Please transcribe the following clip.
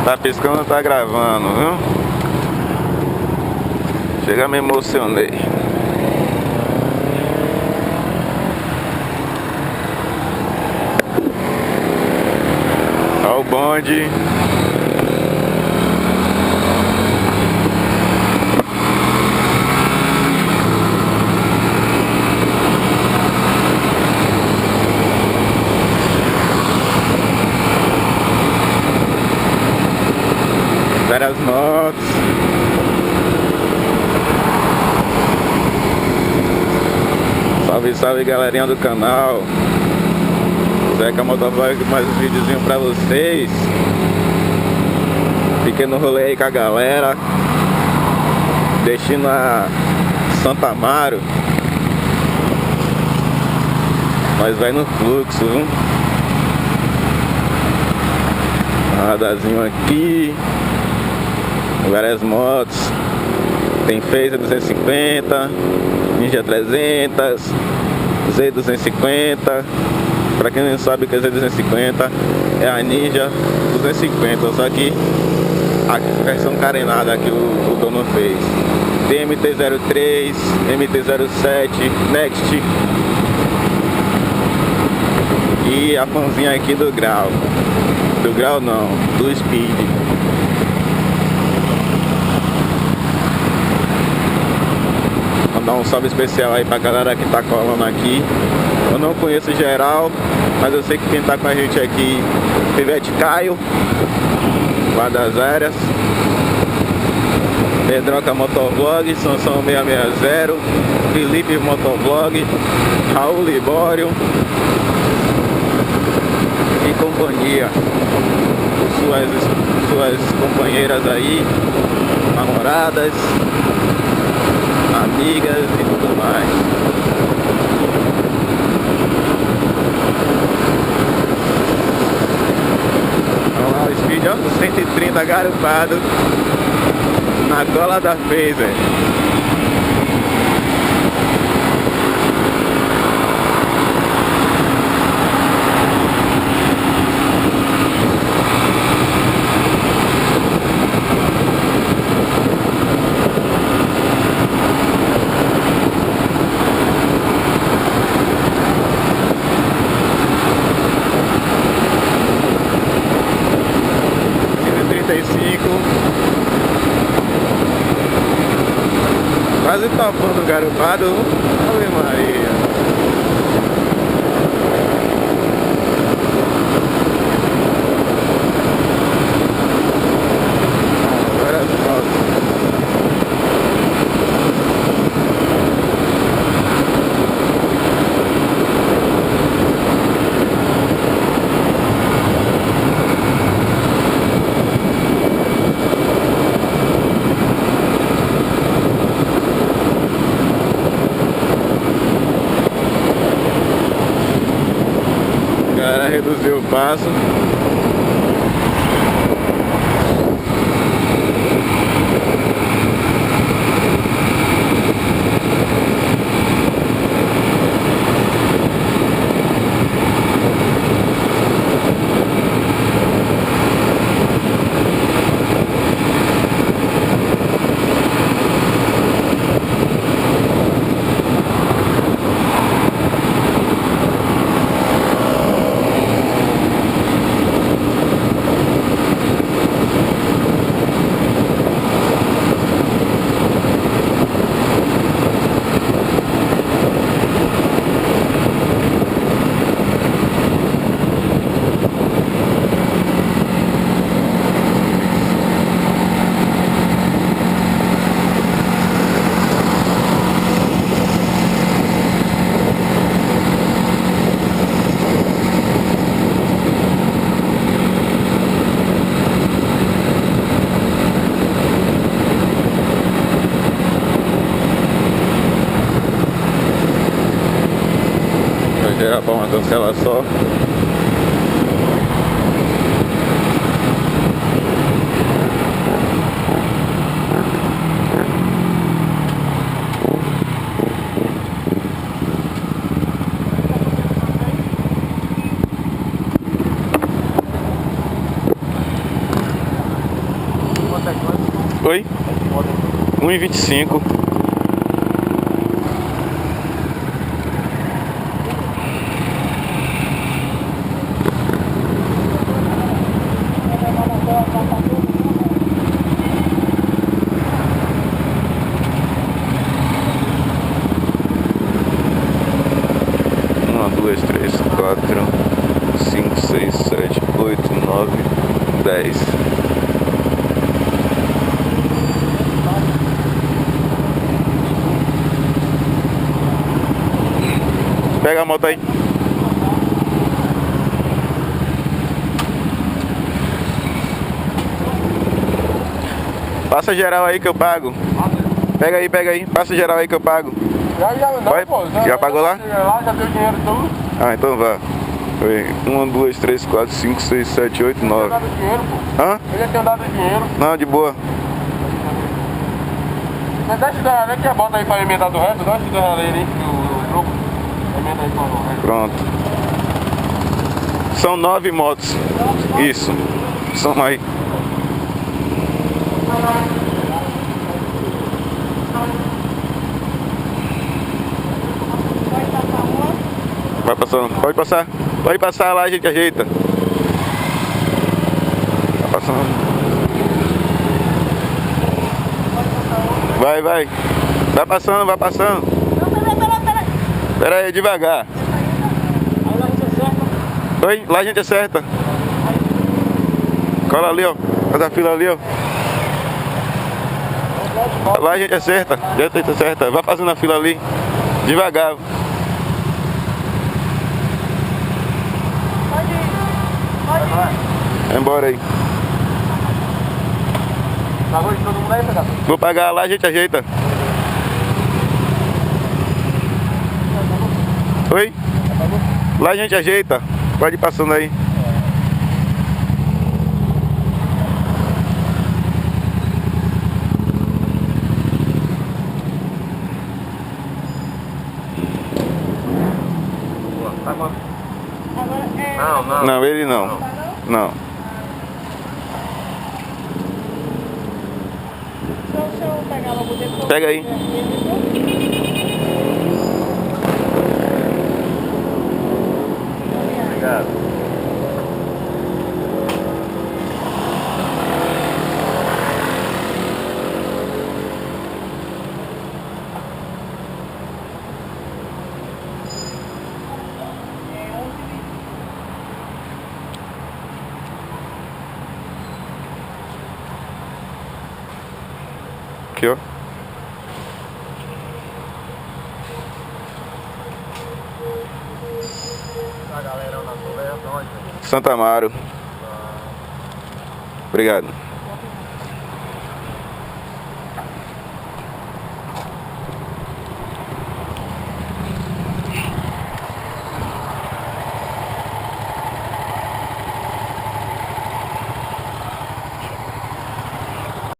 Tá piscando, tá gravando, viu? Chega, me emocionei. Olha o bonde. Várias motos. Salve, salve, galerinha do canal. Zeca Motovlog, mais um videozinho pra vocês. Pequeno rolê aí com a galera. Destino a Santa Amaro. Nós vai no fluxo, viu? Radazinho aqui. Várias motos. Tem Phaser 250, Ninja 300, Z250. Pra quem não sabe o que é Z250, é a Ninja 250, só que a versão carenada que o dono fez. Tem MT-03, MT-07, Next e a fanzinha aqui do Grau. Do Grau não, do Speed. Mandar um salve especial aí pra galera que tá colando aqui. Eu não conheço geral, mas eu sei que quem tá com a gente aqui, Pivete Caio, Guardas Aéreas, Pedroca Motovlog, Sansão 660, Felipe Motovlog, Raul Libório e companhia. Suas companheiras aí, namoradas, amigas e tudo mais. Olha lá o Speed, ó, 130 garupado na gola da Phaser. Quase topando o garupado. Ave Maria. Agora falta. Reduziu o passo. Gerar para uma cancela só. Oi? 1,25. Uma, duas, três, quatro, 5, 6, 7, 8, 9, 10. Pega a moto aí. Passa geral aí que eu pago. Pega aí. Passa geral aí que eu pago. Já não, vai? Pô. Já pagou lá? Lá, já deu dinheiro tudo. Ah, então vá. 1, 2, 3, 4, 5, 6, 7, 8, 9. Eu já dado dinheiro, pô. Hã? Eu já tenho dado dinheiro. Não, de boa. Mas deixa eu dar, né, que a bota aí pra emendar do resto, deixa eu dar ali no grupo. Emenda aí com o resto. Pronto. São 9 motos. Isso. Soma aí. Vai passando. Pode passar. Pode passar lá, a gente ajeita. Tá passando. Vai. Vai passando. Pera aí, devagar. Oi, lá a gente acerta. Cola ali, ó. Faz a fila ali, ó. Lá a gente acerta. Vai fazendo a fila ali. Devagar. Vai embora aí. Pagou de todo mundo aí, pedaço? Vou pagar lá, a gente ajeita. Oi? Lá a gente ajeita. Pode ir passando aí. Não, ele não. Não. Deixa eu pegar logo depois. Pega aí. Obrigado. Aqui, ó. A galera na Santa Amaro. Santa Amaro. Obrigado.